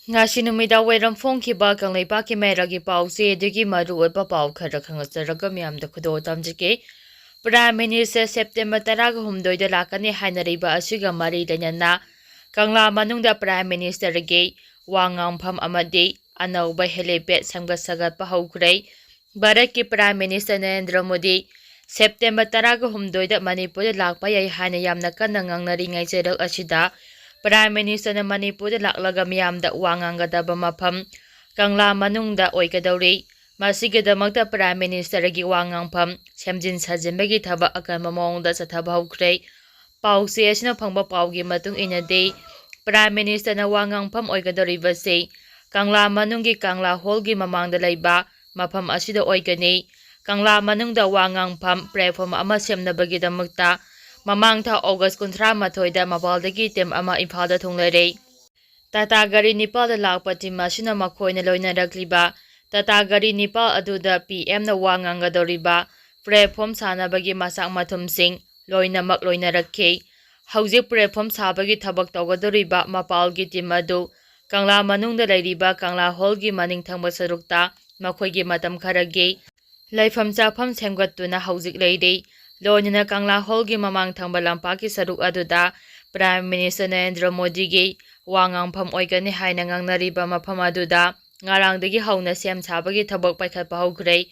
Ngasi numida wairam phongkhiba Kangleipakki mairagi pause adugi maruoiba pau khara khangasaraga miyamda khudo tamjike. Prime Minister September 13 da lakani hainariba asiga mari lenana Kangla manungda Prime Minister ge wangangpham amadi anauba helipad samga sagatpa haukhre. Bharatki Prime Minister Narendra Modi September 13 da Manipur lakpa yai haina yamna kanna ngangnari ngai cherak asida Prime Minister na Manipur laklaga miyamda wangangadaba mafam Kangla manungda oikadauri masigidamakta Prime Minister gi wangangpham semjin sajinbagi thaba akanba mawngda chathaba haukhre. Pause asina phangba paugi matung inade Prime Minister na wangangpham oikadoribase Kangla manunggi Kangla Hall gi mamangda leiba mafam asida oigani. Kangla manungda wangangpham platform ama semnabagidamakta Mamangtha August 13 da mapaldagi team ama Imphal thunglare. Tata gari Nepal da lakpa team asina makhoina loinarakliba Tata gari Nepal aduda PM na wangangadoriba platform sanabagi masak mathumsing loinamak loinarakhe. Hauzik platform sabagi thabak tawgadoriba mapalgi team adu Kangla manungda leiriba Kangla Hall gi maning thangba sarukta makhoigi matam kharagi laifam chafam semgattuna hauzik leiri. Loinana Kangla Hall gi mamang thangba lampaki saruk aduda Prime Minister Narendra Modi gi wangangpham oigani haina ngangnariba mafam aduda ngarangdagi hauna sem sabagi thabak paikhatpa haukhre.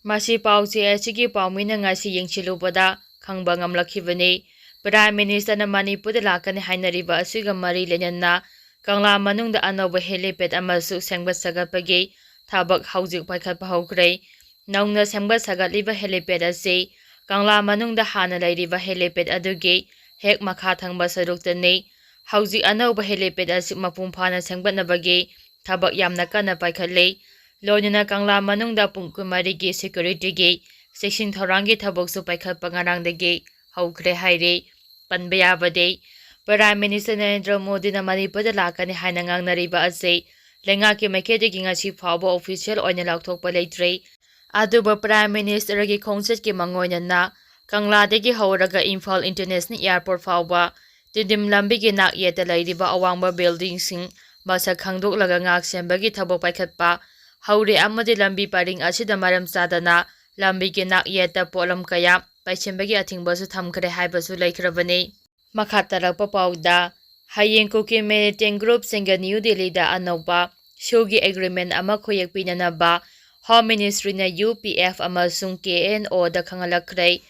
Masi pauche asigi paumina ngasi yengchilubada khangba ngamlakhibani. Prime Minister na Manipur lakani hainariba asiga mari lenana Kangla manungda anauba helipad amasu sengbat sagatpagi thabak hauzik paikhatpa haukhre. Naungna sengbat sagatliba helipad ase Kangla manungda hana leiriba helipad adugi hek makha thangba saruktani. Hauzik anauba helipad asik mapung phana sengbatnabagi thabak yamna kana paikhatle. Loinana Kangla manungda pungkumari gi security gi section thorangi thabaksu paikhatpa ngarangdagi haukhre haire. Panba yabade Prime Minister Narendra Modi na Manipur lakani haina ngangnariba ase lengaki maikhaidagi ngasi phawba official oina laukthokpa leitre. Aduba Prime Minister gi khongchatki mangoinana Kangladagi hauraga Imphal International Airport fawba tidim lambigi nak yeta leiriba awangba building sing masak khangdoklaga ngak sembagi thabak paikhatpa haure amadi lambi paring asida maram chadana lambigi nak yeta polam kaya paisembagi athingbasu thamkhre haibasu leikrabani. Makha tarakpa pauda hayeng Cookie N3ws singa New Delhi da anauba shogi agreement ama khoyak pinanaba Home Ministry na UPF amasung KNO da khangalakre.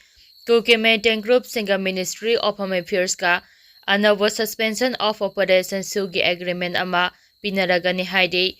Cookie N3ws singa Ministry of Home Affairs ka anauba suspension of operation sugi agreement ama pinaragani haide.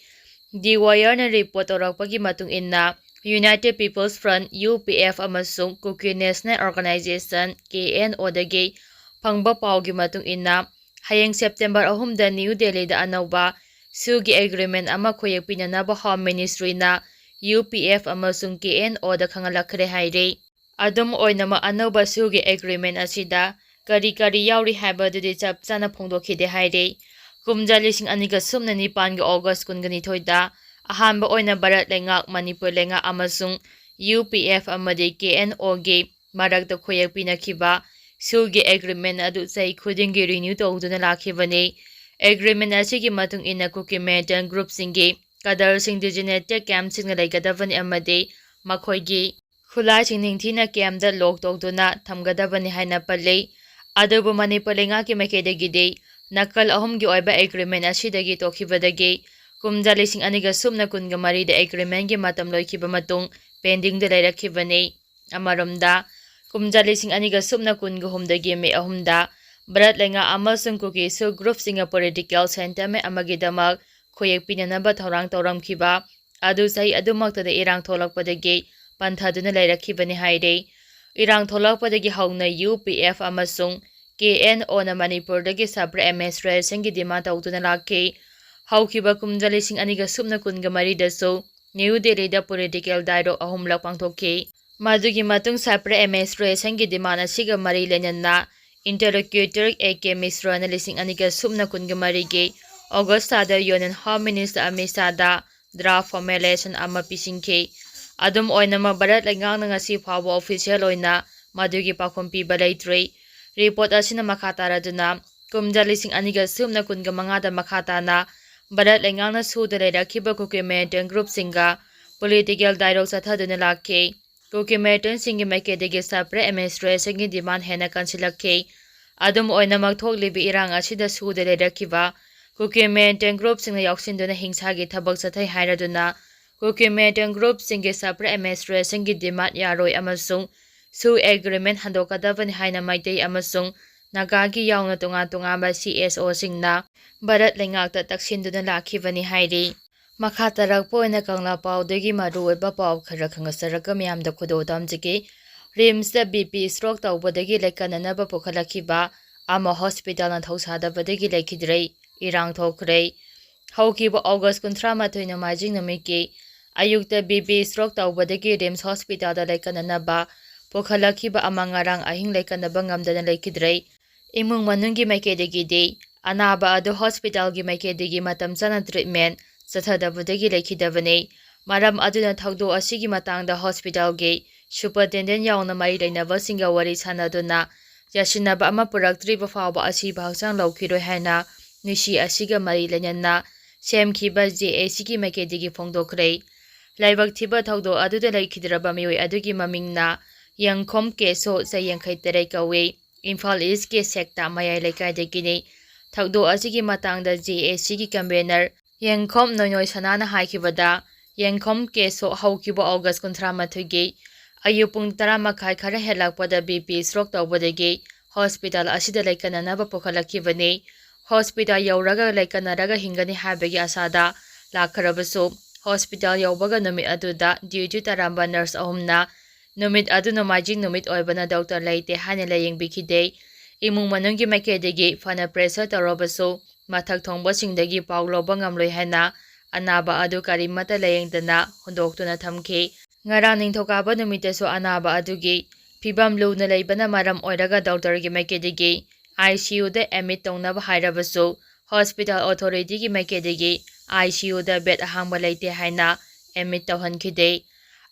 The Wire na report orakpagi matung inna United People's Front UPF amasung Cookie National Organization KNO dagi phangba paugi matung inna hayeng September 3 da New Delhi da anauba sugi agreement ama khoyak pinanaba Home Ministry na UPF amasung KNO da khangalakre haire. Adum oinama anauba sugi agreement asida kari yauri haibadudi chap chana phongdokhide haire. Kumja 2019 August 12 da ahanba oina Bharat lengak Manipur lengak amasung UPF amadi KNO ge marakta khoyak pinakhiba sugi agreement adu chai khudingi renew tawduna lakhibani. Agreement asigi matung ina Cookie N3ws singi kadar sing designated camp sing laigadabani amadi makhoigi khulai sing ningthina camp da lok tawduna thamgadabani haina palle. Adubu Manipur lengaki maikhaidagide nakal ahumgi oiba agreement asidagi tokhibadagi kumja 2019 da agreement gi matam loikiba matung pending da lairakhibani. Amaromda kumja 2019 dagi me ahumda Bharat lenga amasung Cookie su group singa political sentiment amagidamak khoyak pinanaba thorang tawramkhiba adu sai adumakta da irang tholakpadagi panthaduna lairakhibani haire. Irang tholakpadagi hauna UPF amasung KNO na Manipur dagi sabra administration gi demand tawduna lakhe. Haukiba kumja 2019 dasu New Delhi da political dialogue ahumlak pangthokhe. Madugi matung sabra administration gi demand asiga mari lenana interlocutor AK Misra na 2019 gi August da Union Home Minister Amit Shah da draft formulation ama pisingkhe. Adum oinama Bharat lengang na ngasi phawba official oina madugi pakhom piba leitre. Report asina makha taraduna kumja 2019 da makha tana Bharat ꯂꯩꯉꯥꯛꯅ ꯁꯨꯗ ꯂꯩꯔꯛꯈꯤꯕ ꯀꯨꯀꯤ ꯃꯤꯂꯤꯇꯦꯟꯠ ꯒ꯭ꯔꯨꯞꯁꯤꯡꯒ political dialogue ꯆꯠꯊꯗꯨꯅ ꯂꯥꯛꯈꯤ꯫ ꯀꯨꯀꯤ ꯃꯤꯂꯤꯇꯦꯟꯠꯁꯤꯡꯒꯤ ꯃꯥꯏꯀꯩꯗꯒꯤ separate ꯑꯦꯗꯃꯤꯅꯤꯁꯇ꯭ꯔꯦꯁꯟꯒꯤ demand ꯍꯦꯟꯅ ꯀꯟꯁꯤꯜꯂꯛꯈꯤ꯫ ꯑꯗꯨꯝ ꯑꯣꯏꯅꯃꯛ ꯊꯣꯛꯂꯤꯕ ꯏꯔꯥꯡ ꯑꯁꯤꯗ ꯁꯨꯗ ꯂꯩꯔꯛꯈꯤꯕ ꯀꯨꯀꯤ ꯃꯤꯂꯤꯇꯦꯟꯠ ꯒ꯭ꯔꯨꯞꯁꯤꯡꯅ ꯌꯥꯎꯁꯤꯟꯗꯨꯅ ꯍꯤꯡꯁꯥꯒꯤ ꯊꯕꯛ ꯆꯠꯊꯩ ꯍꯥꯏꯔꯗꯨꯅ ꯀꯨꯀꯤ ꯃꯤꯂꯤꯇꯦꯟꯠ ꯒ꯭ꯔꯨꯞꯁꯤꯡꯒꯤ ꯁꯦꯄꯔꯦꯠ ꯑꯦꯗꯃꯤꯅꯤꯁꯇ꯭ꯔꯦꯁꯟꯒꯤ ꯗꯤꯃꯥꯟꯗ ꯌꯥꯔꯣꯏ ꯑꯃꯁꯨꯡ ꯁꯨ ꯑꯦꯒ꯭ꯔꯤꯃꯦꯟꯠ ꯍꯟꯗꯣꯛꯀꯗꯕꯅꯤ ꯍꯥꯏꯅ ꯃꯩꯇꯩ ꯑꯃꯁꯨꯡ ꯅꯥꯒꯥꯒꯤ ꯌꯥꯎꯅ ꯇꯣꯉꯥꯟ ꯇꯣꯉꯥꯟꯕ CSOꯁꯤꯡꯅ ꯚꯥꯔꯠ ꯂꯩꯉꯥꯛꯇ ꯇꯛꯁꯤꯟꯗꯨꯅ ꯂꯥꯛꯈꯤꯕꯅꯤ ꯍꯥꯏꯔꯤ꯫ ꯃꯈꯥ ꯇꯥꯔꯛꯄ ꯑꯣꯏꯅ ꯀꯪꯂꯥ ꯄꯥꯎꯗꯒꯤ ꯃꯔꯨꯑꯣꯏꯕ ꯄꯥꯎ ꯈꯔ ꯈꯪꯍꯟꯖꯔꯒ ꯃꯤꯌꯥꯝꯗ ꯈꯨꯗꯣꯜ ꯇꯝꯖꯒꯦ꯫ ꯔꯤꯝꯁꯇ BP ꯁ꯭ꯇꯔꯣꯛ ꯇꯧꯕꯗꯒꯤ ꯂꯩꯀꯠꯅꯅꯕ ꯄꯨꯈꯠꯂꯛꯈꯤꯕ ꯑꯃ ꯍꯣꯁꯄꯤꯇꯥꯜꯅ ꯊꯧꯁꯥꯗꯕꯗꯒꯤ ꯂꯩꯈꯤꯗ꯭ꯔꯦ꯫ ꯏꯔꯥꯡ ꯊꯣꯛꯈ꯭ꯔꯦ꯫ ꯍꯧꯈꯤꯕ ꯑꯣꯒꯁꯠ 31 ꯅꯣꯡꯃꯥꯏꯖꯤꯡ ꯅꯨꯃꯤꯠꯀꯤ ꯑꯌꯨꯛꯇ BP ꯁ꯭ꯇꯔꯣꯛ ꯇꯧꯕꯗꯒꯤ ꯔꯤꯝꯁ ꯍꯣꯁꯄꯤꯇꯥꯜꯗ ꯂꯩꯀꯠꯅꯅꯕ ꯄꯨꯈꯠꯂꯛꯈꯤꯕ ꯑꯃ ꯉꯔꯥꯡ ꯑꯍꯤꯡ ꯂꯩꯀꯠꯅꯕ ꯉꯝꯗꯅ ꯂꯩꯈꯤꯗ꯭ꯔꯦ꯫ ꯏꯃꯨꯡ ꯃꯅꯨꯡꯒꯤ ꯃꯥꯏꯀꯩꯗꯒꯤꯗꯤ ꯑꯅꯥꯕ ꯑꯗꯨ ꯍꯣꯁꯄꯤꯇꯥꯜꯒꯤ ꯃꯥꯏꯀꯩꯗꯒꯤ ꯃꯇꯝ ꯆꯥꯅ ꯇ꯭ꯔꯤꯠꯃꯦꯟꯠ ꯆꯠꯊꯗꯕꯗꯒꯤ ꯂꯩꯈꯤꯗꯕꯅꯤ꯫ ꯃꯔꯝ ꯑꯗꯨꯅ ꯊꯧꯗꯣꯛ ꯑꯁꯤꯒꯤ ꯃꯇꯥꯡꯗ ꯍꯣꯁꯄꯤꯇꯥꯜꯒꯤ ꯁꯨꯄꯔꯤꯟꯇꯦꯟꯗꯦꯟꯠ ꯌꯥꯎꯅ ꯃꯔꯤ ꯂꯩꯅꯕꯁꯤꯡꯒ ꯋꯥꯔꯤ ꯁꯥꯅꯗꯨꯅ ꯌꯥꯁꯤꯟꯅꯕ ꯑꯃ ꯄꯨꯔꯛꯇ꯭ꯔꯤꯕ ꯐꯥꯎꯕ ꯑꯁꯤꯕ ꯍꯛꯆꯥꯡ ꯂꯧꯈꯤꯔꯣꯏ ꯍꯥꯏꯅ ꯃꯤꯁꯤ ꯑꯁꯤꯒ ꯃꯔꯤ ꯂꯩꯅꯅ ꯁꯦꯝꯈꯤꯕ JACꯒꯤ ꯃꯥꯏꯀꯩꯗꯒꯤ ꯐꯣꯡꯗꯣꯛꯈ꯭ꯔꯦ꯫ ꯂꯥꯏꯕꯛ ꯊꯤꯕ ꯊꯧꯗꯣꯛ ꯑꯗꯨꯗ ꯂꯩꯈꯤꯗ꯭ꯔꯕ ꯃꯤꯑꯣꯏ ꯑꯗꯨꯒꯤ ꯃꯃꯤꯡꯅ ꯌꯦꯡꯈꯣꯝ ꯀꯦꯁꯣ ꯆꯍꯤ 83 ꯀꯧꯏ꯫ ꯏꯝꯐꯥꯜ ꯏꯁꯀꯤ ꯁꯦꯛꯇꯥ ꯃꯌꯥꯏ ꯂꯩꯀꯥꯏꯗꯒꯤꯅꯤ꯫ ꯊꯧꯗꯣꯛ ꯑꯁꯤꯒꯤ ꯃꯇꯥꯡꯗ JACꯒꯤ ꯀꯟꯚꯦꯅꯔ ꯌꯦꯡꯈꯣꯝ ꯅꯣꯏꯅꯣꯏ ꯁꯅꯥꯅ ꯍꯥꯏꯈꯤꯕꯗ ꯌꯦꯡꯈꯣꯝ ꯀꯦꯁꯣ ꯍꯧꯈꯤꯕ ꯑꯣꯒꯁꯠ 31ꯒꯤ ꯑꯌꯨꯛ ꯄꯨꯡ 10:30 ꯈꯔ ꯍꯦꯜꯂꯛꯄꯗ BP ꯁ꯭ꯇꯔꯣꯛ ꯇꯧꯕꯗꯒꯤ ꯍꯣꯁꯄꯤꯇꯥꯜ ꯑꯁꯤꯗ ꯂꯩꯀꯠꯅꯅꯕ ꯄꯨꯈꯠꯂꯛꯈꯤꯕꯅꯤ꯫ ꯍꯣꯁꯄꯤꯇꯥꯜ ꯌꯧꯔꯒ ꯂꯩꯀꯠꯅꯔꯒ ꯍꯤꯡꯒꯅꯤ ꯍꯥꯏꯕꯒꯤ ꯑꯁꯥꯗ ꯂꯥꯛꯈ꯭ꯔꯕꯁꯨ ꯍꯣꯁꯄꯤꯇꯥꯜ ꯌꯧꯕꯒ ꯅꯨꯃꯤꯠ ꯑꯗꯨꯗ ꯗ꯭ꯌꯨꯇꯤ ꯇꯥꯔꯝꯕ ꯅꯔꯁ ꯑꯍꯨꯝꯅ ꯅꯨꯃꯤꯠ ꯑꯗꯨ ꯅꯣꯡꯃꯥꯏꯖꯤꯡ ꯅꯨꯃꯤꯠ ꯑꯣꯏꯕꯅ ꯗꯣꯛꯇꯔ ꯂꯩꯇꯦ ꯍꯥꯏꯅ ꯂꯥꯌꯦꯡꯕꯤꯈꯤꯗꯦ꯫ ꯏꯃꯨꯡ ꯃꯅꯨꯡꯒꯤ ꯃꯥꯏꯀꯩꯗꯒꯤ ꯐꯅ ꯄ꯭ꯔꯦꯁꯔ ꯇꯧꯔꯕꯁꯨ ꯃꯊꯛ ꯊꯣꯡꯕꯁꯤꯡꯗꯒꯤ ꯄꯥꯎ ꯂꯧꯕ ꯉꯝꯂꯣꯏ ꯍꯥꯏꯅ ꯑꯅꯥꯕ ꯑꯗꯨ ꯀꯔꯤꯃꯠꯇ ꯂꯥꯌꯦꯡꯗꯅ ꯍꯨꯟꯗꯣꯛꯇꯨꯅ ꯊꯝꯈꯤ꯫ ꯉꯔꯥꯡ ꯅꯤꯡꯊꯧꯀꯥꯕ ꯅꯨꯃꯤꯠꯇꯁꯨ ꯑꯅꯥꯕ ꯑꯗꯨꯒꯤ ꯐꯤꯚꯝ ꯂꯨꯅ ꯂꯩꯕꯅ ꯃꯔꯝ ꯑꯣꯏꯔꯒ ꯗꯣꯛꯇꯔꯒꯤ ꯃꯥꯏꯀꯩꯗꯒꯤ ICUꯗ ꯑꯦꯗꯃꯤꯠ ꯇꯧꯅꯕ ꯍꯥꯏꯔꯕꯁꯨ ꯍꯣꯁꯄꯤꯇꯥꯜ ꯑꯣꯊꯣꯔꯤꯇꯤꯒꯤ ꯃꯥꯏꯀꯩꯗꯒꯤ ICUꯗ ꯕꯦꯗ ꯑꯍꯥꯡꯕ ꯂꯩꯇꯦ ꯍꯥꯏꯅ ꯑꯦꯗꯃꯤꯠ ꯇꯧꯍꯟꯈꯤꯗꯦ꯫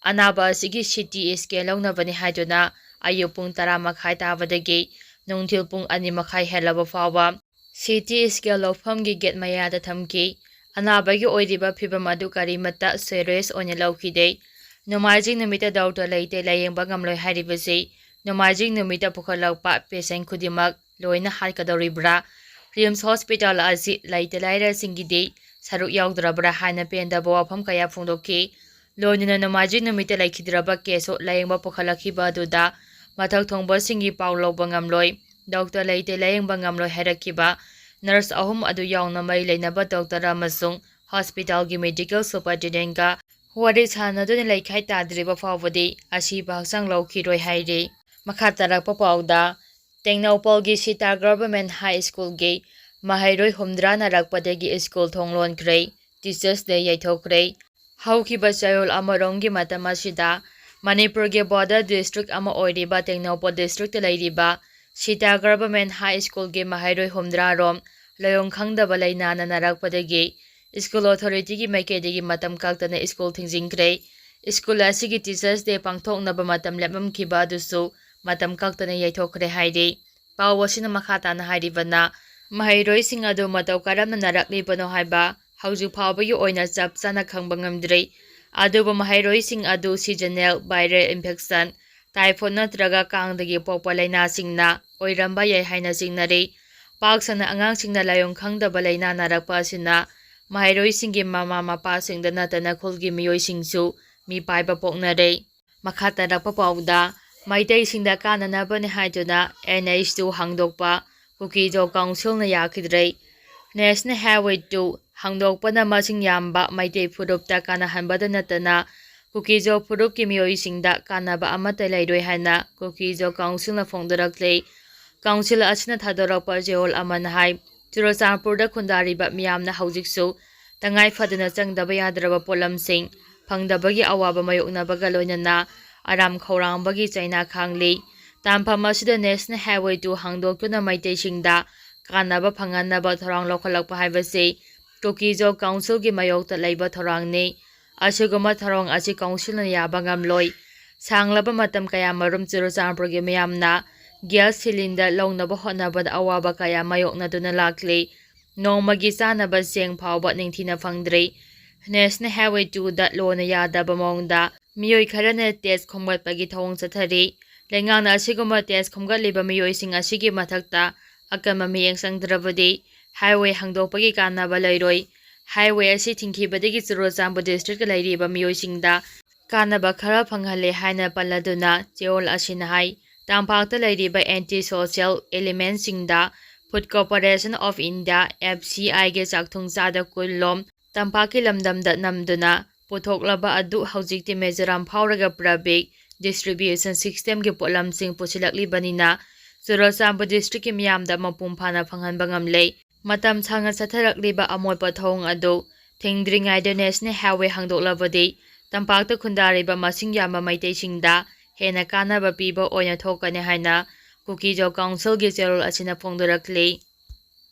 ꯑꯅꯥꯕ ꯑꯁꯤꯒꯤ CT ꯁ꯭ꯀꯦꯟ ꯂꯧꯅꯕꯅꯤ ꯍꯥꯏꯗꯨꯅ ꯑꯌꯨꯛ ꯄꯨꯡ 10:30 ꯇꯥꯕꯗꯒꯤ ꯅꯨꯡꯊꯤꯜ ꯄꯨꯡ 2:30 ꯍꯦꯜꯂꯕ ꯐꯥꯎꯕ CT ꯁ꯭ꯀꯦꯟ ꯂꯧꯐꯝꯒꯤ ꯒꯦꯠ ꯃꯌꯥꯗ ꯊꯝꯈꯤ꯫ ꯑꯅꯥꯕꯒꯤ ꯑꯣꯏꯔꯤꯕ ꯐꯤꯚꯝ ꯑꯗꯨ ꯀꯔꯤꯃꯠꯇ ꯁꯤꯔꯤꯌꯁ ꯑꯣꯏꯅ ꯂꯧꯈꯤꯗꯦ꯫ ꯅꯣꯡꯃꯥꯏꯖꯤꯡ ꯅꯨꯃꯤꯠꯇ ꯗꯣꯛꯇꯔ ꯂꯩꯇꯦ ꯂꯥꯌꯦꯡꯕ ꯉꯝꯂꯣꯏ ꯍꯥꯏꯔꯤꯕꯁꯤ ꯅꯣꯡꯃꯥꯏꯖꯤꯡ ꯅꯨꯃꯤꯠꯇ ꯄꯨꯈꯠꯂꯛꯄ ꯄꯦꯁꯦꯟꯠ ꯈꯨꯗꯤꯡꯃꯛ ꯂꯣꯏꯅ ꯍꯥꯠꯀꯗꯧꯔꯤꯕ꯭ꯔꯥ? ꯔꯤꯝꯁ ꯍꯣꯁꯄꯤꯇꯥꯜ ꯑꯁꯤ ꯂꯩꯇ ꯂꯥꯏꯔꯁꯤꯡꯒꯤꯗꯤ ꯁꯔꯨꯛ ꯌꯥꯎꯗ꯭ꯔꯕ꯭ꯔꯥ ꯍꯥꯏꯅ ꯄꯦꯟꯗꯕ ꯋꯥꯐꯝ ꯀꯌꯥ ꯐꯣꯡꯗꯣꯛꯈꯤ꯫ ꯂꯣꯏꯅꯅ ꯅꯣꯡꯃꯥꯏꯖꯤꯡ ꯅꯨꯃꯤꯠꯇ ꯂꯩꯈꯤꯗ꯭ꯔꯕ ꯀꯦꯁꯣ ꯂꯥꯌꯦꯡꯕ ꯄꯨꯈꯠꯂꯛꯈꯤꯕ ꯑꯗꯨꯗ ꯃꯊꯛ ꯊꯣꯡꯕꯁꯤꯡꯒꯤ ꯄꯥꯎ ꯂꯧꯕ ꯉꯝꯂꯣꯏ, ꯗꯣꯛꯇꯔ ꯂꯩꯇꯦ ꯂꯥꯌꯦꯡꯕ ꯉꯝꯂꯣꯏ ꯍꯥꯏꯔꯛꯈꯤꯕ ꯅꯔꯁ ꯑꯍꯨꯝ ꯑꯗꯨ ꯌꯥꯎꯅ ꯃꯔꯤ ꯂꯩꯅꯕ ꯗꯣꯛꯇꯔ ꯑꯃꯁꯨꯡ ꯍꯣꯁꯄꯤꯇꯥꯜꯒꯤ ꯃꯦꯗꯤꯀꯦꯜ ꯁꯨꯄꯔꯤꯟꯇꯦꯟꯗꯦꯟꯠꯒ ꯋꯥꯔꯤ ꯁꯥꯅꯗꯨꯅ ꯂꯩꯈꯥꯏ ꯇꯥꯗ꯭ꯔꯤꯕ ꯐꯥꯎꯕꯗꯤ ꯑꯁꯤꯕ ꯍꯛꯆꯥꯡ ꯂꯧꯈꯤꯔꯣꯏ ꯍꯥꯏꯔꯤ꯫ ꯃꯈꯥ ꯇꯥꯔꯛꯄ ꯄꯥꯎꯗ ꯇꯦꯡꯅꯧꯄꯜꯒꯤ ꯁꯤꯇꯥ ꯒꯚꯔꯟꯃꯦꯟꯠ ꯍꯥꯏ ꯁ꯭ꯀꯨꯜꯒꯤ ꯃꯍꯩꯔꯣꯏ 50 ꯅꯥꯔꯛꯄꯗꯒꯤ ꯁ꯭ꯀꯨꯜ ꯊꯣꯡ ꯂꯣꯟꯈ꯭ꯔꯦ꯫ ꯇꯤꯆꯔꯁ ꯗꯦ ꯌꯩꯊꯣꯛꯈ꯭ꯔꯦ꯫ ꯍꯧꯈꯤꯕ ꯆꯌꯣꯜ ꯑꯃꯔꯣꯝꯒꯤ ꯃꯇꯝ ꯑꯁꯤꯗ ꯃꯅꯤꯄꯨꯔꯒꯤ ꯕꯣꯔꯗꯔ ꯗꯤꯁꯇ꯭ꯔꯤꯛꯠ ꯑꯃ ꯑꯣꯏꯔꯤꯕ ꯇꯦꯡꯅꯧꯄꯜ ꯗꯤꯁꯇ꯭ꯔꯤꯛꯇ ꯂꯩꯔꯤꯕ ꯁꯤꯇꯥ ꯒꯚꯔꯟꯃꯦꯟꯠ ꯍꯥꯏ ꯁ꯭ꯀꯨꯜꯒꯤ ꯃꯍꯩꯔꯣꯏ 50 ꯔꯣꯝ ꯂꯥꯏꯑꯣꯡ ꯈꯪꯗꯕ ꯂꯩꯅꯥꯅ ꯅꯥꯔꯛꯄꯗꯒꯤ ꯁ꯭ꯀꯨꯜ ꯑꯣꯊꯣꯔꯤꯇꯤꯒꯤ ꯃꯥꯏꯀꯩꯗꯒꯤ ꯃꯇꯝ ꯀꯛꯇꯅ ꯁ꯭ꯀꯨꯜ ꯊꯤꯡꯖꯤꯟꯈ꯭ꯔꯦ꯫ ꯁ꯭ꯀꯨꯜ ꯑꯁꯤꯒꯤ ꯇꯤꯆꯔꯁ ꯗꯦ ꯄꯥꯡꯊꯣꯛꯅꯕ ꯃꯇꯝ ꯂꯦꯞꯂꯝꯈꯤꯕ ꯑꯗꯨꯁꯨ ꯃꯇꯝ ꯀꯛꯇꯅ ꯌꯩꯊꯣꯛꯈ꯭ꯔꯦ ꯍꯥꯏꯔꯤ꯫ ꯄꯥꯎ ꯑꯁꯤꯅ ꯃꯈꯥ ꯇꯥꯅ ꯍꯥꯏꯔꯤꯕꯅ ꯃꯍꯩꯔꯣꯏꯁꯤꯡ ꯑꯗꯨ ꯃꯇꯧ ꯀꯔꯝꯅ ꯅꯥꯔꯛꯂꯤꯕꯅꯣ ꯍꯥꯏꯕ ꯍꯧꯖꯤꯛ ꯐꯥꯎꯕꯒꯤ ꯑꯣꯏꯅ ꯆꯞ ꯆꯥꯅ ꯈꯪꯕ ꯉꯝꯗ꯭ꯔꯤ꯫ ꯑꯗꯨꯕꯨ ꯃꯍꯩꯔꯣꯏꯁꯤꯡ ꯑꯗꯨ ꯁꯤꯖꯅꯦꯜ ꯚꯥꯏꯔꯦꯜ ꯏꯟꯐꯦꯛꯁꯟ, ꯇꯥꯏꯐꯣꯏꯗ ꯅꯠꯇ꯭ꯔꯒ ꯀꯥꯡꯗꯒꯤ ꯄꯣꯛꯄ ꯂꯩꯅꯥꯁꯤꯡꯅ ꯑꯣꯏꯔꯝꯕ ꯌꯥꯏ ꯍꯥꯏꯅ ꯆꯤꯡꯅꯔꯤ꯫ ꯄꯥꯛ ꯁꯟꯅ ꯑꯉꯥꯡꯁꯤꯡꯅ ꯂꯥꯏꯑꯣꯡ ꯈꯪꯗꯕ ꯂꯩꯅꯥ ꯅꯥꯔꯛꯄ ꯑꯁꯤꯅ ꯃꯍꯩꯔꯣꯏꯁꯤꯡꯒꯤ ꯃꯃꯥ ꯃꯄꯥꯁꯤꯡꯗ ꯅꯠꯇꯅ ꯈꯨꯜꯒꯤ ꯃꯤꯑꯣꯏꯁꯤꯡꯁꯨ ꯃꯤꯄꯥꯏꯕ ꯄꯣꯛꯅꯔꯦ꯫ ꯃꯈꯥ ꯇꯥꯔꯛꯄ ꯄꯥꯎꯗ ꯃꯩꯇꯩꯁꯤꯡꯗ ꯀꯥꯟꯅꯅꯕꯅꯤ ꯍꯥꯏꯗꯨꯅ N3ws ꯍꯥꯡꯗꯣꯛꯄ ꯀꯨꯀꯤꯖꯣ ꯀꯥꯎꯟꯁꯤꯜꯅ ꯌꯥꯈꯤꯗ꯭ꯔꯦ꯫ ꯅꯦꯁꯅꯦꯜ ꯍꯥꯏꯋꯦ 2 ꯍꯥꯡꯗꯣꯛꯄꯅ ꯃꯁꯤꯡ ꯌꯥꯝꯕ ꯃꯩꯇꯩ ꯐꯨꯔꯨꯞꯇ ꯀꯥꯟꯅꯍꯟꯕꯇ ꯅꯠꯇꯅ ꯀꯨꯀꯤꯖꯣ ꯐꯨꯔꯨꯞꯀꯤ ꯃꯤꯑꯣꯏꯁꯤꯡꯗ ꯀꯥꯟꯅꯕ ꯑꯃꯠꯇ ꯂꯩꯔꯣꯏ ꯍꯥꯏꯅ ꯀꯨꯀꯤꯖꯣ ꯀꯥꯎꯟꯁꯤꯜꯅ ꯐꯣꯡꯗꯣꯔꯛꯂꯤ꯫ ꯀꯥꯎꯟꯁꯤꯜ ꯑꯁꯤꯅ ꯊꯥꯗꯣꯔꯛꯄ ꯆꯦꯔꯣꯜ ꯑꯃꯅ ꯍꯥꯏ ꯆꯨꯔꯆꯥꯟꯄꯨꯔꯗ ꯈꯨꯟꯗꯥꯔꯤꯕ ꯃꯤꯌꯥꯝꯅ ꯍꯧꯖꯤꯛꯁꯨ ꯇꯉꯥꯏ ꯐꯗꯅ ꯆꯪꯗꯕ ꯌꯥꯗ꯭ꯔꯕ ꯄꯣꯠꯂꯝꯁꯤꯡ ꯐꯪꯗꯕꯒꯤ ꯑꯋꯥꯕ ꯃꯥꯌꯣꯛꯅꯕꯒ ꯂꯣꯏꯅꯅ ꯑꯔꯥꯝ ꯈꯧꯔꯥꯡꯕꯒꯤ ꯆꯩꯅꯥ ꯈꯥꯡꯂꯤ꯫ ꯇꯥꯟꯐꯝ ꯑꯁꯤꯗ ꯅꯦꯁꯅꯦꯜ ꯍꯥꯏꯋꯦ 2 ꯍꯥꯡꯗꯣꯛꯇꯨꯅ ꯃꯩꯇꯩꯁꯤꯡꯗ ꯀꯥꯟꯅꯕ ꯐꯪꯍꯟꯅꯕ ꯊꯧꯔꯥꯡ ꯂꯧꯈꯠꯂꯛꯄ ꯍꯥꯏꯕꯁꯤ ꯀꯨꯀꯤꯖꯣ ꯀꯥꯎꯟꯁꯤꯜꯒꯤ ꯃꯥꯌꯣꯛꯇ ꯂꯩꯕ ꯊꯧꯔꯥꯡꯅꯤ꯫ ꯑꯁꯤꯒꯨꯝꯕ ꯊꯧꯔꯥꯡ ꯑꯁꯤ ꯀꯥꯎꯟꯁꯤꯜꯅ ꯌꯥꯕ ꯉꯝꯂꯣꯏ꯫ ꯁꯥꯡꯂꯕ ꯃꯇꯝ ꯀꯌꯥꯃꯔꯨꯝ ꯆꯨꯔꯆꯥꯟꯄꯨꯔꯒꯤ ꯃꯤꯌꯥꯝꯅ ꯒ꯭ꯌꯥꯁ ꯁꯤꯂꯤꯟꯗꯔ ꯂꯧꯅꯕ ꯍꯣꯠꯅꯕꯗ ꯑꯋꯥꯕ ꯀꯌꯥ ꯃꯥꯌꯣꯛꯅꯗꯨꯅ ꯂꯥꯛꯂꯤ꯫ ꯅꯣꯡꯃꯒꯤ ꯆꯥꯅꯕ ꯆꯦꯡ ꯐꯥꯎꯕ ꯅꯤꯡꯊꯤꯅ ꯐꯪꯗ꯭ꯔꯤ꯫ ꯅꯦꯁꯅꯦꯜ ꯍꯥꯏꯋꯦ 2ꯗ ꯂꯣꯅ ꯌꯥꯗꯕ ꯃꯑꯣꯡꯗ ꯃꯤꯑꯣꯏ ꯈꯔꯅ ꯇꯦꯛꯁ ꯈꯣꯝꯒꯠꯄꯒꯤ ꯊꯧꯑꯣꯡ ꯆꯠꯊꯔꯤ꯫ ꯂꯩꯉꯥꯛꯅ ꯑꯁꯤꯒꯨꯝꯕ ꯇꯦꯛꯁ ꯈꯣꯝꯒꯠꯂꯤꯕ ꯃꯤꯑꯣꯏꯁꯤꯡ ꯑꯁꯤꯒꯤ ꯃꯊꯛꯇ ꯑꯀꯟꯕ ꯃꯤꯠꯌꯦꯡ ꯆꯪꯗ꯭ꯔꯕꯗꯤ ꯍꯥꯏꯋꯦ ꯍꯥꯡꯗꯣꯛꯄꯒꯤ ꯀꯥꯟꯅꯕ ꯂꯩꯔꯣꯏ꯫ ꯍꯥꯏꯋꯦ ꯑꯁꯤ ꯊꯤꯡꯈꯤꯕꯗꯒꯤ ꯆꯨꯔꯆꯥꯟꯄꯨꯔ ꯗꯤꯁꯇ꯭ꯔꯤꯛꯇ ꯂꯩꯔꯤꯕ ꯃꯤꯑꯣꯏꯁꯤꯡꯗ ꯀꯥꯟꯅꯕ ꯈꯔ ꯐꯪꯍꯜꯂꯦ ꯍꯥꯏꯅ ꯄꯜꯂꯗꯨꯅ ꯆꯦꯌꯣꯜ ꯑꯁꯤꯅ ꯍꯥꯏ꯫ ꯇꯝꯄꯥꯛꯇ ꯂꯩꯔꯤꯕ ꯑꯦꯟꯇꯤ ꯁꯣꯁꯤꯌꯦꯜ ꯑꯦꯂꯤꯃꯦꯟꯠꯁꯤꯡꯗ ꯐꯨꯗ ꯀꯣꯔꯄꯣꯔꯦꯁꯟ ꯑꯣꯐ ꯏꯟꯗꯤꯌꯥ (FCIꯒꯤ ꯆꯥꯛꯊꯨꯡ ꯆꯥꯗ ꯀꯨꯟꯂꯣꯝ ꯇꯝꯄꯥꯛꯀꯤ ꯂꯝꯗꯝꯗ ꯅꯝꯗꯨꯅ ꯄꯨꯊꯣꯛꯂꯕ ꯑꯗꯨ ꯍꯧꯖꯤꯛꯇꯤ ꯃꯤꯖꯣꯔꯥꯝ ꯐꯥꯎꯔꯒ ꯄꯕ꯭ꯂꯤꯛ ꯗꯤꯁꯇ꯭ꯔꯤꯕ꯭ꯌꯨꯁꯟ ꯁꯤꯁꯇꯦꯝꯒꯤ ꯄꯣꯠꯂꯝꯁꯤꯡ ꯄꯨꯁꯤꯜꯂꯛꯂꯤꯕꯅꯤꯅ ꯆꯨꯔꯆꯥꯟꯄꯨꯔ ꯗꯤꯁꯇ꯭ꯔꯤꯛꯀꯤ ꯃꯤꯌꯥꯝꯗ ꯃꯄꯨꯡ ꯐꯥꯅ ꯐꯪꯍꯟꯕ ꯉꯝꯂꯦ꯫ ꯃꯇꯝ ꯁꯥꯡꯅ ꯆꯠꯊꯔꯛꯂꯤꯕ ꯑꯃꯣꯠꯄ ꯊꯧꯑꯣꯡ ꯑꯗꯨ ꯊꯤꯡꯗ꯭ꯔꯤꯉꯩꯗ ꯅꯦꯁꯅꯦꯜ ꯍꯥꯏꯋꯦ ꯍꯥꯡꯗꯣꯛꯂꯕꯗꯤ ꯇꯝꯄꯥꯛꯇ ꯈꯨꯟꯗꯥꯔꯤꯕ ꯃꯁꯤꯡ ꯌꯥꯝꯕ ꯃꯩꯇꯩꯁꯤꯡꯗ ꯍꯦꯟꯅ ꯀꯥꯟꯅꯕ ꯄꯤꯕ ꯑꯣꯏꯅ ꯊꯣꯛꯀꯅꯤ ꯍꯥꯏꯅ ꯀꯨꯀꯤꯖꯣ ꯀꯥꯎꯟꯁꯤꯜꯒꯤ ꯆꯦꯔꯣꯜ ꯑꯁꯤꯅ ꯐꯣꯡꯗꯣꯔꯛꯂꯤ꯫